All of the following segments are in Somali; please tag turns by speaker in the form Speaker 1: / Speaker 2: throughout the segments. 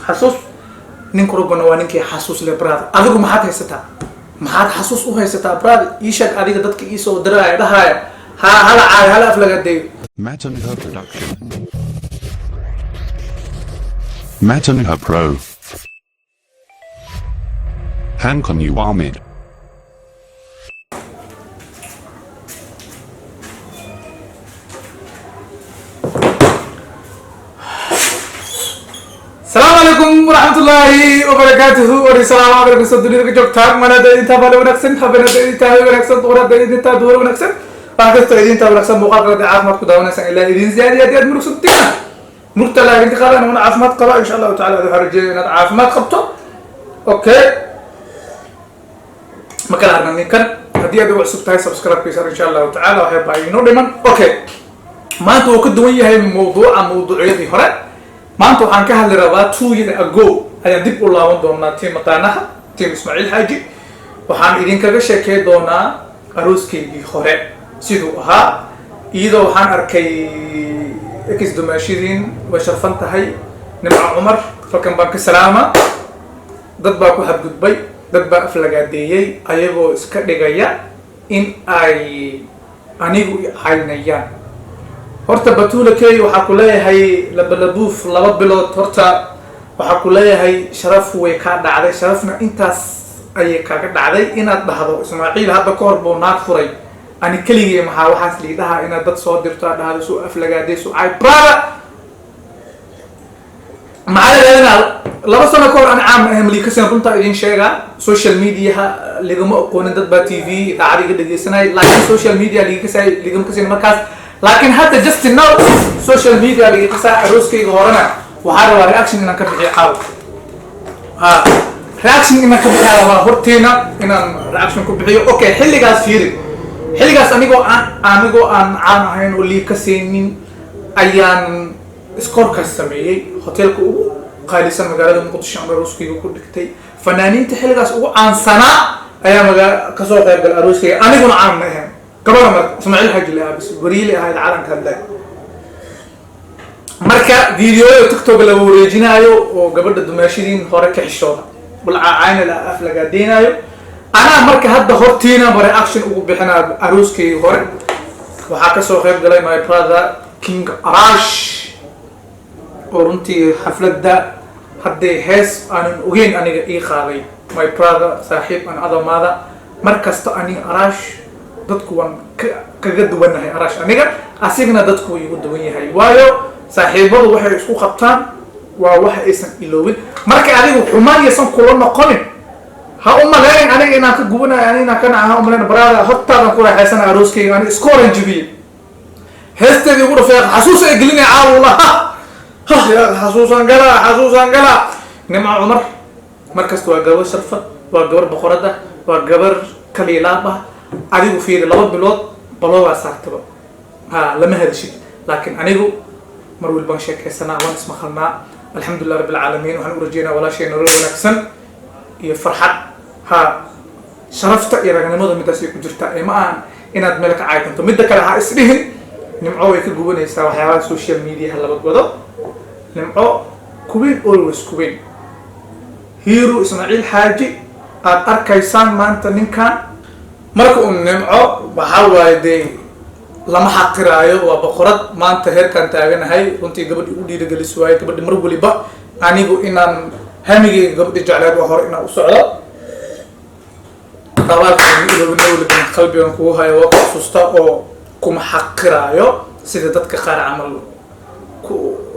Speaker 1: حسوس ننكر ربنا وننكي حسوس لبراد أذكر ما حد هيستا ما حد حسوس هيستا براد يشك أريد دتك إيسو دراي ده هاي هلا عاي هلا أفلق الديو
Speaker 2: Mataniha Production. Mataniha Pro. Hankon Uwamid.
Speaker 1: السلام عليكم ورحمة الله وبركاته ورسالة عليكم صدري كجوك تاج منا دين تابلو ونكسن حبنا دين تابلو ونكسن طورة دين تابلو ونكسن بعد دين تابلو ونكسن مقابلة عافمات كداونا سن إلا دين زيادة يد مرو ستينا مرتلا انت خلانا من عافمات قبا إن شاء الله تعالى ذو حرجينا عافمات قبطو أوكي ما كان عرنا كان هدي أبي وعسب تاي سبسكرايب بيصير إن شاء الله تعالى وحيب باينو دايما أوكي ما أنتوا كدوية هاي موضوع يدي هراء ما أنتوا حن كهل رباط 2 years ago أيام ديب الله وندونا تيم مطانها تيم إسماعيل حاجي وحن إذن كذا شيء دونا أروس كي خورة سيدوها إذا وحن أركي إكس دماشيرين وشرفنت هاي نمع عمر فكان بانك السلامة ضد باكو حد دبي ضد باك فلقاديي أيغو إسكاديغايا إن أي أنيغو حالنيان horta batulakay waxa ku leeyahay labalabuuf laba bilood horta waxa ku leeyahay sharaf way ka dhacday sharafna intaas ay kaaga dhacday inaad dhahdo Ismaaciil hadda ka hor buu naag furay ani kaligay maxaa waxaas liidaha inaad dad soo dirto dhahdo soo aflagaadayso ay brada macallina laba sano ka hor aan caam ahay mali ka soo runta idin sheega social media ligama aqoonin dad ba TV daacadiga dhageysanay laakiin social media ligama ka soo markaas لكن حتى just now social media اللي قصة روسكي غورنا وهذا reaction إنك بحي حاول reaction إنك بحي حاول هرتينا إن reaction كبحي أوكي حلي قاس فيري حلي قاس أميغو أن عام هين واللي كسينين أيام سكور كاستمية هوتيل كو قايلسا مقالة مقدشان بروسكي وكل دكتي فنانين تحلي قاس عن سنة أيام كسور غير بالروسكي أميغو عام مهم كبرنا اسماعيل حاج اللي بس بريلي هاي العالم كله مركا فيديو تيك توك اللي وريجينايو وقبل الدماشيرين هورك حشوده والعين لا افلق دينايو انا مركا هدا هورتينا برياكشن وبخنا اروسكي هور waxa ka soo qayb galay my brother king arash orunti xafladda hadday hees aan ogeyn aniga ii qaaday my brother saaxiib aan adamada markasta ani arash dadku waan kaga duwanahay arash aniga asigna dadku way ugu duwan yahay waayo saaxiibadu waxay isku qabtaan waa wax aysan iloobin marka adigu xumaan yeesan kula noqonin ha u maleyn aniga inaan ka gubanahay aniga kana aha u maleyn barada hortaadan ku raaxaysan arooskayga aniga score jibiye heestadii ugu dhafay xasuus ay gelinay caawula ya xasuusan gala nimca umar markasta waa gabar sharfad waa gabar boqorada waa gabar kaliilaaba adigu fiir laba bilood balooga saartaba lama hadashid laakiin anigu mar walba sheekaysana waan ismaqalnaa alxamdulillaah rabbil caalamiin waxaan u rajeynaa walaashay nolol wanaagsan iyo farxad sharafta iyo raganimada midaas ay ku jirtaa ma aan inaad meel ka caayitanto midda kale ha isdhihin nimco way ka gubanaysaa waxyaabaha social media laba godo nimco kuweyn always kuweyn hero Ismaaciil Xaaji aad arkaysaan maanta ninkan marka nimco waxa waaday lama xaqiraayo waa boqorad maanta heerkan taaganahay runtii gabadhi u dhiirigelis waay gabadhi mar waliba anigu inaan hamigay gabadhi jecleed waa hore inaan u socdo dabaalkan ilowna qalbigan ku hayo waa xusuusta oo kuma xaqiraayo sida dadka qaar camal ku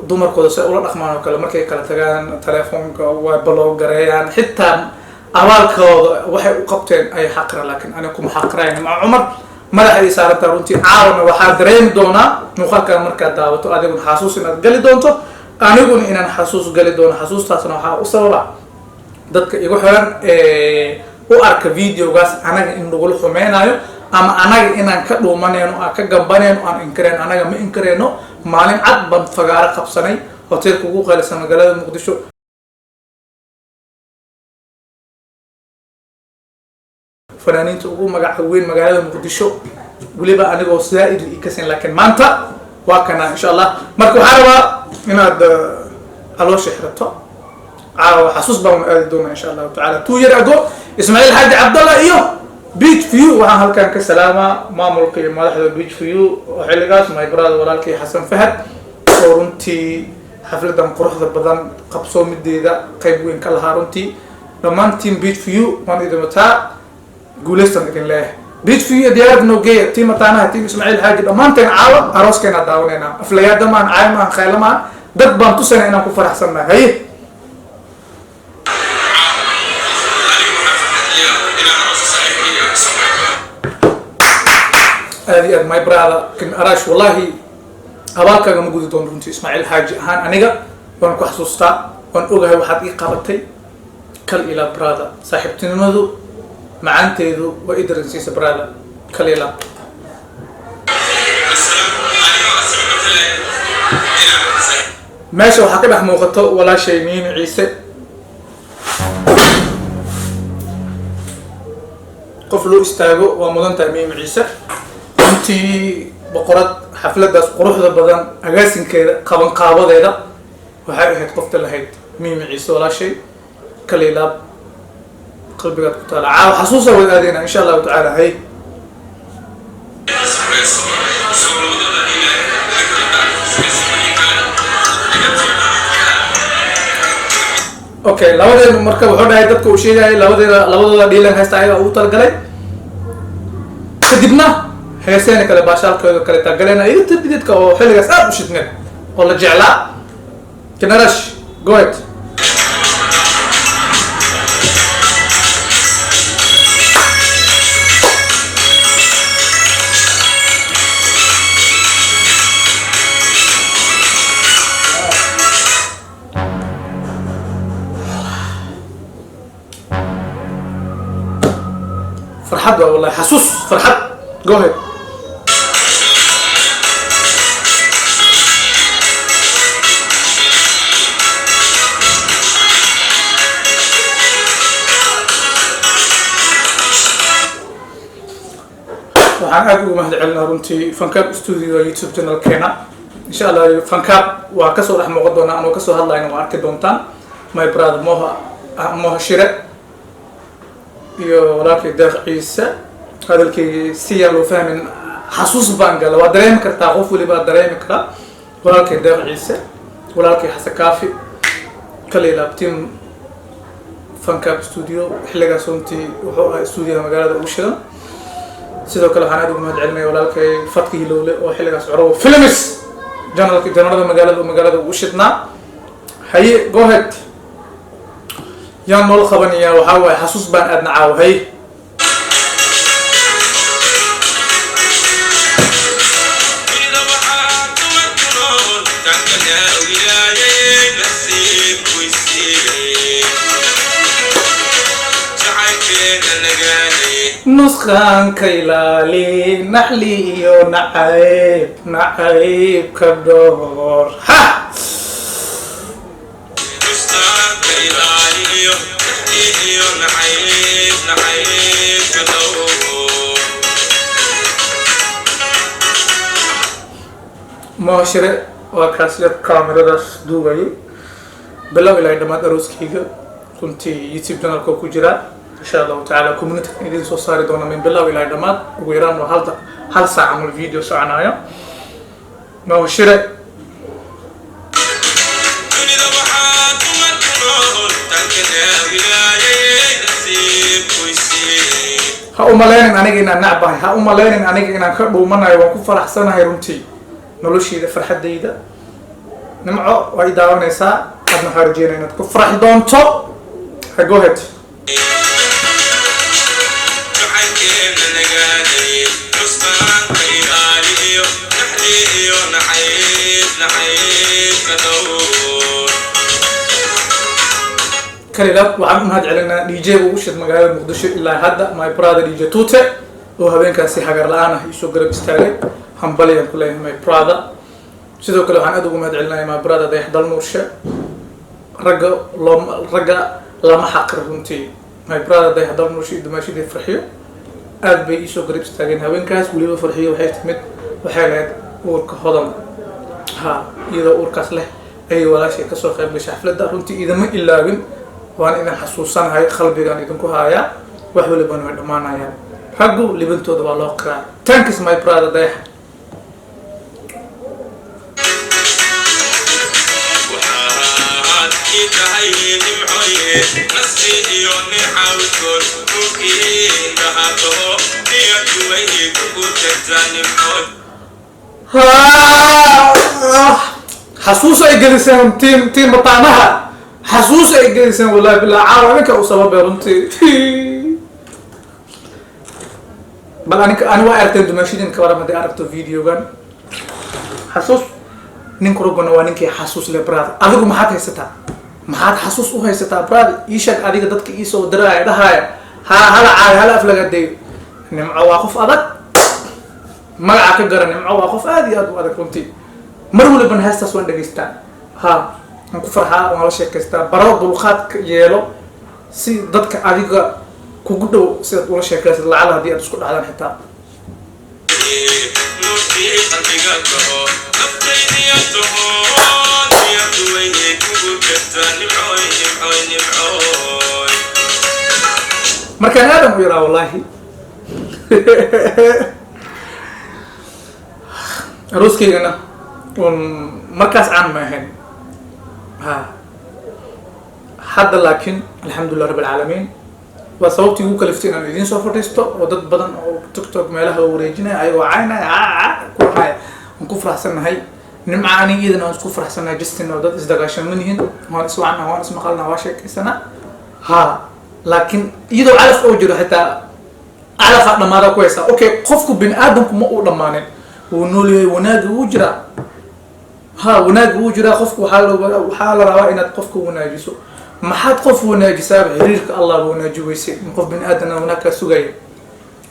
Speaker 1: dumarkooda si ula dhaqmaan oo kale markay kala tagaan telefoonka waa baloo gareeyaan xitaa abaalkooda waxay u qabteen ay xaqra laakiin ana kuma xaqrayn ma Umar madaxay saarta runtii caawna waxa dareemi doona muuqaalka marka daawato adigu xasuus inaad gali doonto aniguna inaan xasuus gali doono xasuustaasna waxa u sababa dadka igu xiran u arka videogaas anaga in lagu xumeenayo ama anaga inaan ka dhuumanayno ka gambanayno aan inkareen anaga ma inkareeno maalin cad ban fagaara qabsanay hotelka ugu qaalisan magaalada Muqdisho fanaaniinta ugu magaca weyn magaalada muqdisho weliba anigoo zaa'id ii kasin laakiin maanta waa kana insha allah marka waxaa rabaa inaad caloosha xirato caawa xasuus baan aadi doonaa insha allahu tacaala 2 year ago ismaaciil xaaji cabdalla iyo beach view waxaan halkan ka salaamaa maamulka iyo madaxda beach view oo xilligaas my brother walaalkay xasan fahad oo runtii xafladan quruxda badan qabsoomideeda qayb weyn ka lahaa runtii dhammaan team beach view waan idin wataa guuleystan idin leeyahay beach view diyaarad noo geeya team ataanaha team ismaaciil xaaji dhammaanteen caawa arooskeena daawaneynaa aflayaada maan caayimaan khaylamaan dad baan tusayna inaan ku faraxsannahay هذه my brother كن أراش والله أباك أنا موجود دون رنتي إسماعيل حاج هان أنيقا وأنا كحسوستا وأنا أوجه واحد إقامتي كل إلى brother صاحبتي نمذو مع أنت ذو وإدر نسيس brother كل إلى ماشي وحكي لك موقته ولا شيء مين عيسى قفلو استاغو ومدن تأميم عيسى intii boqorad xafladaas quruxda badan agaasinkeeda qaban qaabadeeda waxay ahayd qofta lahayd miimi ciise walaashay kaliilaab qalbigaad ku taala caawa xasuusa wada aadeyna insha allahu tacaala hay okay labadeeda marka wuxuu dhahay dadka uu sheegayay labadooda dhiilan haysta ayaga ugu talagalay kadibna heeseen kale baashaalkooda kale tagaleena iyo tabididka oo xilligaas aad u shidneed oo la jeclaa kanarash go ahead فرحت والله حسوس فرحت go ahead waxaan aad ugu mahad celinaa runtii fankab studio youtube channel keena insha allah fankab waa kasoo dhex muuqan doonaa anoo kasoo hadlayna waa arki doontaan my brother moha shire iyo walaalkay deeq ciise hadalkayga si yaan loo fahmin xasuus baan gala waa dareemi kartaa qof walibaa dareemi karaa walaalkay deeq ciise walaalkay xasan kaafi kaliilaab team fankab studio xilligaas runtii wuxuu ahaa studioha magaalada ugu shidan sidoo kale waxaan aad ugu mahad celinaya walaalkay fatki hilowle oo xilligaas corobo films janarada magaalada ugu shidnaa haye go ahead yaan nool qabanaya waxaa waaye xasuus baan aadna caawo hay نسخان كيلالي نحلي نعيب كدور ها نسخان كيلالي نعيب كدور مؤشرة وكاسيات كاميرا دوبي بلا ولا عندما أروسكيجا كنت يوتيوب channel كوكو جرا إن شاء الله تعالى كوميونيتي إذا صار دونا من بلا ولا عندما ويران هل ساعة من الفيديو سعنايا مؤشرة هأملين أنا جينا نعبه هأملين أنا جينا كربو منا يوقف فرح سنة هيرمتي نلوشي إذا فرح ديدا نمعو وإداونا ساعة قد نخرجينا إنك فرح دونتو هجوهد كليلاب وعم مهد علينا دي جي وشد مقالة مقدشة إلا هدا ماي برادر دي جي توتة وهبين كان سي حقر لآنا يسو قرب استاغي همبالي كلها ماي برادر sidoo kale waxaan aad ugu mahad celinayaa my brother dayaxdal nuurshe ragga lama xaqir runtii my brother dayaxdal nuurshe iyo dumaashidii farxiyo aad bay iisoo garab istaageen haweenkaas weliba farxiyo waxay timid waxay lahayd uurka hodan ha iyadoo uurkaas leh ayay walaashay kasoo qayb gashay xafladda runtii idama ilaawin waan idin xasuusanahay qalbigaan idinku haayaa wax walibana way dhammaanayaan raggu libantooda waa loo qiraa thanks my brother dayax حسوس أي جلسان تيم مطعمها حسوس أي جلسان والله بالله عارف أو سبب يرنتي بل أنا وقعت دمشقين كورا ما دي عرفت فيديو كان حسوس ننكرو بنوانين كي حسوس لبراد أذكر ما حد هيستا ما حد حسوس هو هيستا براد يشك أديك دتك إيسو دراي ده هاي هلا عاي هلا أفلق دي نمع واقف أدك ما عاقل نمع واقف أدي أدو أدك كنتي مرة لبن هستا سوان دقيستا ها نكو فرحة وعلى شيكستا برا دلخات يلو سي دتك أديك كوجدو سيد ولا شيكاس اللي على هدي أدسكت على الحتاب مركان هذا ميرا والله روسكي أنا ومركز عام ما هن ها حد لكن الحمد لله رب العالمين وصوتي هو كلفتين أنا الدين سوف تستو وضد بدن أو تيك توك مالها وريجنا أيوة عينا كل حاجة نكفر حسن هاي نمعني إذا نكفر حسن جستنا وضد إزدقاشن منهن ما نسوا عنها ما نسمع قلنا واشك سنة ها لكن يدو عرف أوجده حتى عرف أنا ما ذا كويسة أوكي قفكم بين آدمكم ما أقول لمانه ونولي وناجي وجرا ها وناجي وجرا قفكم وحال روائنا قفكم وناجسو ما حد قف وناجي سابع هريرك الله وناجي ويسي نقف بين آدنا هناك سجاي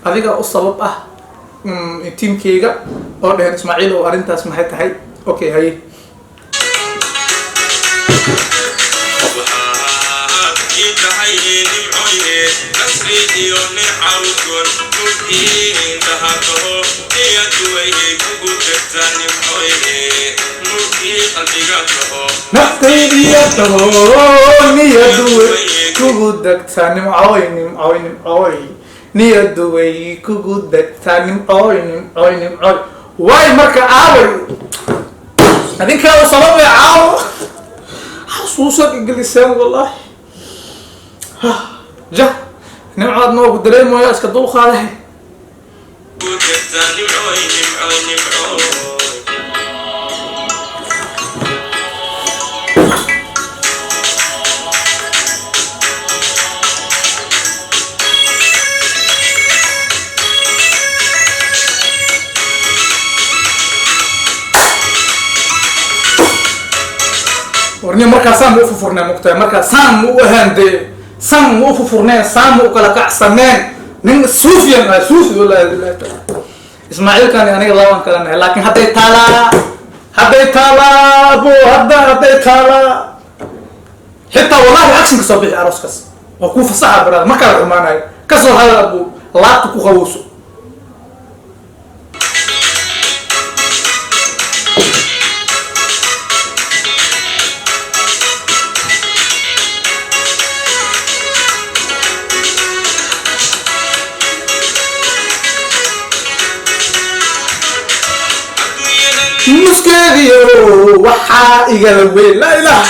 Speaker 1: هذيك الصواب تيم كيجا أو ده إسماعيل وأرنتا اسمها هاي أوكي هاي نقديته نيدوي كودك ثاني معوي نيدوي كودك ثاني معوي واي مركا عاوي هذيك كانوا صلوا يا عاو حسوسك الجلسان والله جه نمعاد نوق درين مويا اسكدو خاله ورني مركا سام مو ففرنا مقطع مركا سام مو هندي سام مو ففرنا سام مو كلا كعسنان من صوفيا صوفي ولا اسماعيل كان يعني الله وان كلامه لكن حتى يتالا بو حتى يتالا حتى والله اكشن كسبح عروسكس وكوف صعب برا ما كان معنا كسر هذا ابو لا تكو خوسو مسكينيو وحا إيجالوي لا إله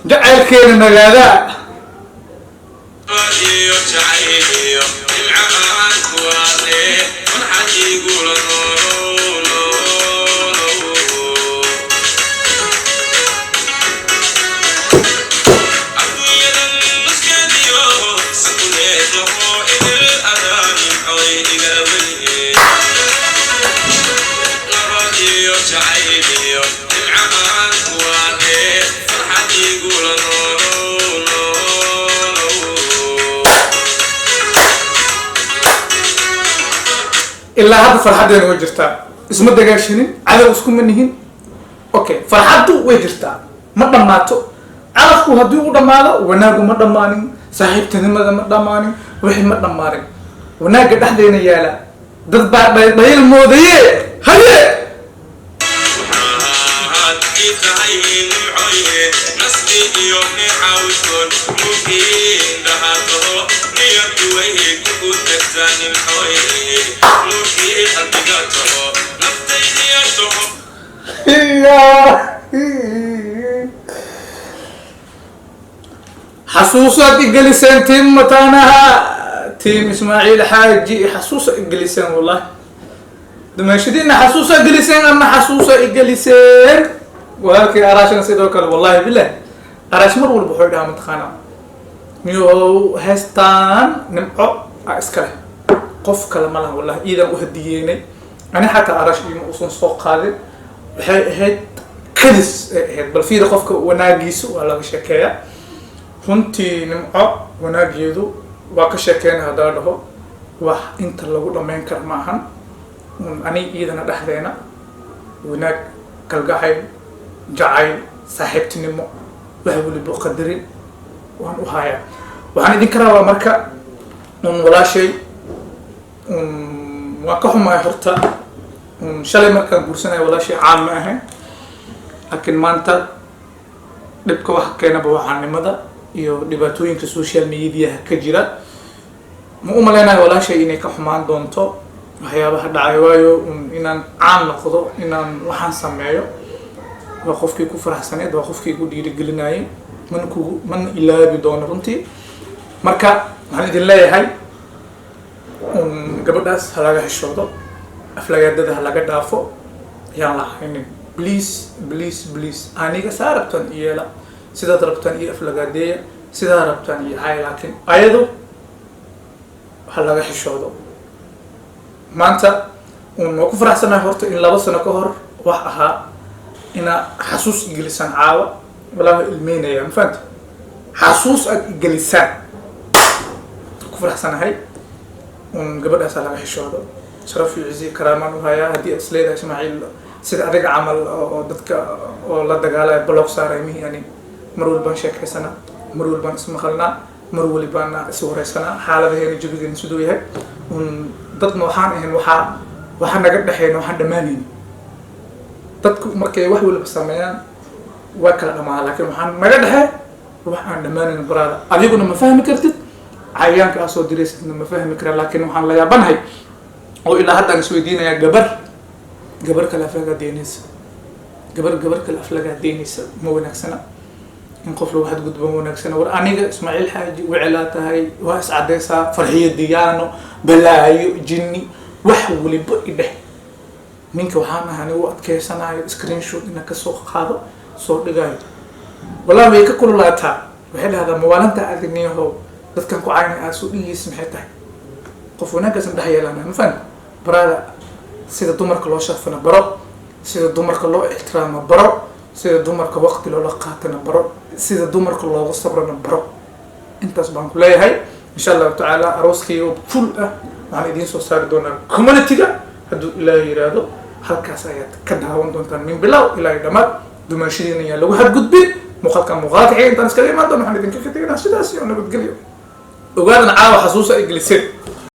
Speaker 1: جعل كين مجالا إلا هذا فرحتين وجرتا اسمه دقاشين على وسكم منهن أوكي فرحته وجرتا ma dhammaato calafku haddii u dhammaado wanaagu ma dhammaanin saaxiibtinimada ma dhammaanin wixii ma dhammaanin wanaagga dhexdeena yaala dad baa dhayl moodaye haye حسوسة إجلسين تيم متانها تيم إسماعيل حاجي حسوسة إجلسين والله دمشقين حسوسة إجلسين أما حسوسة إجلسين وهاك أراشنا سيدوك والله بالله أراش مر والبحور ده متخانة ميو هستان نمقع أسكله قف كلام الله والله إذا أهديني أنا حتى أراش إيم أصلا سوق هذا هاد كدس هاد بل في قفك وناجيس ولا شكاية runtii nimco wanaageedu waa ka sheekeyna haddaa dhaho wax inta lagu dhammayn kara maahan ani iidana dhexdeena wanaag kalgacayl jacayl saaxiibtinimo wax waliba qadarin waan u hayaa waxaan idinka rabaa marka walaashay waan ka xumahay horta shalay markaan guursanaya walaashay caan ma ahayn laakiin maanta dhibka waxa keenaba waxaanimada iyo dhibaatooyinka social media ka jira ma u maleynayo walaashay inay ka xumaan doonto waxyaabaha dhacay waayo inaan caan noqdo inaan waxaan sameeyo waa qofkii ku faraxsaneed waa qofkii ku dhiirigelinayay man ilaabi doono runtii marka waxaan idin leeyahay gabadhaas ha laga heshoodo aflagaadada ha laga dhaafo ayaan la haynin please aniga saa rabtaan iyeela sidaad rabtaan iyo aflagaadeeya sidaa rabtaan iyo hay laakiin ayadu ha laga xishoodo maanta waa ku faraxsanahay horta in 2 sano ka hor wax ahaa ina xasuus igelisan caawa walaa ilmeynaya ma fahanta xasuus aad igelisan ku faraxsanahay gabadhaas ha laga xishoodo sharaf iyo cizi karaamaan u hayaa haddii isleedahay Ismaaciil sida adiga camal oo dadka oo la dagaalaya block saaray mihani mar walbaan sheekaysana mar walbaan ismaqalnaa mar walbaan iswareysana xaaladaheena jabigeena sidoo yahay dadna waxaan ahayn waxa naga dhaxeeyna waxaan dhamaanayna dadku markay wax walba sameeyaan waa kala dhamaa laakiin waxaan naga dhaxay waxaan dhamaanayna baraada adiguna ma fahmi kartid cayaanka soo diraysidna ma fahmi karaan laakiin waxaan la yaabanahay oo ilaa hadda aan isweydiinayaa gabar kale aflagaadeynaysa gabar kale aflagaadeynaysa ma wanaagsana in qof lagu xadgudbo wanaagsan war aniga Ismaaciil Xaaji wicila tahay waa iscadeysa farxiyo diyaano balaayo jinni wax waliba ideh ninka waxaan ahaanay u adkeysanayo screenshot ina ka soo qaado soo dhigayo walaa way ka kululaataa waxay dhahdaa mawaalanta adniyaho dadkan ku caynay aad soo dhigaysa maxay tahay qof wanaagsan dhaxyeelana ma fahmi barada sida dumarka loo sharfana baro sida dumarka loo ixtiraamo baro sida dumarka waqti loo la qaatana baro sida dumarka loogu sabrana baro intaas baan ku leeyahay insha Allah taala arooskii full ah waxaan idin soo saari doonaa community-ga hadduu ilaahay yiraahdo halkaas ayaad ka daawan doontaan min bilow ilaa dhamaad dumaashidiina ayaa lagu hadgudbin muuqaalka intaan iska imaan doona waxaan idinka ka tegaynaa sidaas iyo nabadgelyo ogaadana caawa xasuusa ay geliseen